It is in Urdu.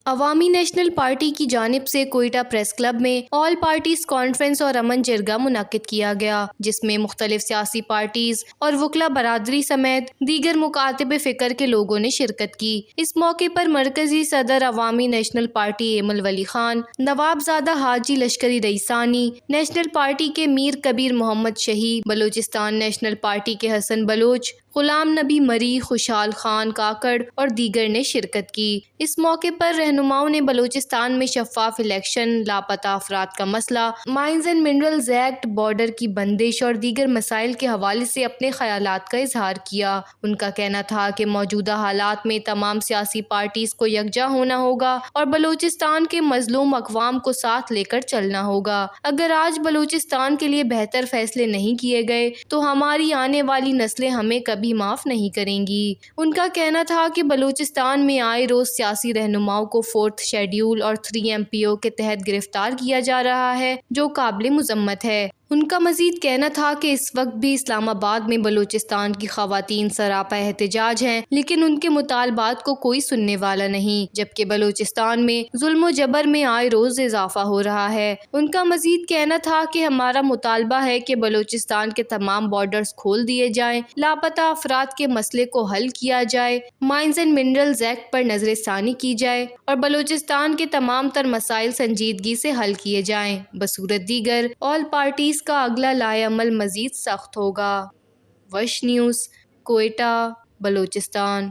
عوامی نیشنل پارٹی کی جانب سے کوئٹہ پریس کلب میں آل پارٹیز کانفرنس اور امن جرگہ منعقد کیا گیا، جس میں مختلف سیاسی پارٹیز اور وکلا برادری سمیت دیگر مکاتب فکر کے لوگوں نے شرکت کی۔ اس موقع پر مرکزی صدر عوامی نیشنل پارٹی ایمل ولی خان، نوابزادہ حاجی لشکری رئیسانی، نیشنل پارٹی کے میر کبیر محمد شہی، بلوچستان نیشنل پارٹی کے حسن بلوچ، غلام نبی مری، خوشحال خان کاکڑ اور دیگر نے شرکت کی۔ اس موقع پر رہنماؤں نے بلوچستان میں شفاف الیکشن، لاپتہ افراد کا مسئلہ، mines and minerals act, border کی بندش اور دیگر مسائل کے حوالے سے اپنے خیالات کا اظہار کیا۔ ان کا کہنا تھا کہ موجودہ حالات میں تمام سیاسی پارٹیز کو یکجا ہونا ہوگا اور بلوچستان کے مظلوم اقوام کو ساتھ لے کر چلنا ہوگا۔ اگر آج بلوچستان کے لیے بہتر فیصلے نہیں کیے گئے تو ہماری آنے والی نسلیں ہمیں کبھی معاف نہیں کریں گی۔ ان کا کہنا تھا کہ بلوچستان میں آئے روز سیاسی رہنماؤں کو 4تھ شیڈیول اور 3 MPO کے تحت گرفتار کیا جا رہا ہے، جو قابل مذمت ہے۔ ان کا مزید کہنا تھا کہ اس وقت بھی اسلام آباد میں بلوچستان کی خواتین سراپا احتجاج ہیں، لیکن ان کے مطالبات کو کوئی سننے والا نہیں، جبکہ بلوچستان میں ظلم و جبر میں آئے روز اضافہ ہو رہا ہے۔ ان کا مزید کہنا تھا کہ ہمارا مطالبہ ہے کہ بلوچستان کے تمام بارڈرز کھول دیے جائیں، لاپتہ افراد کے مسئلے کو حل کیا جائے، مائنز اینڈ منرلز ایکٹ پر نظر ثانی کی جائے اور بلوچستان کے تمام تر مسائل سنجیدگی سے حل کیے جائیں۔ بصورت دیگر آل پارٹیز کا اگلا لائحہ عمل مزید سخت ہوگا۔ وش نیوز، کوئٹہ، بلوچستان۔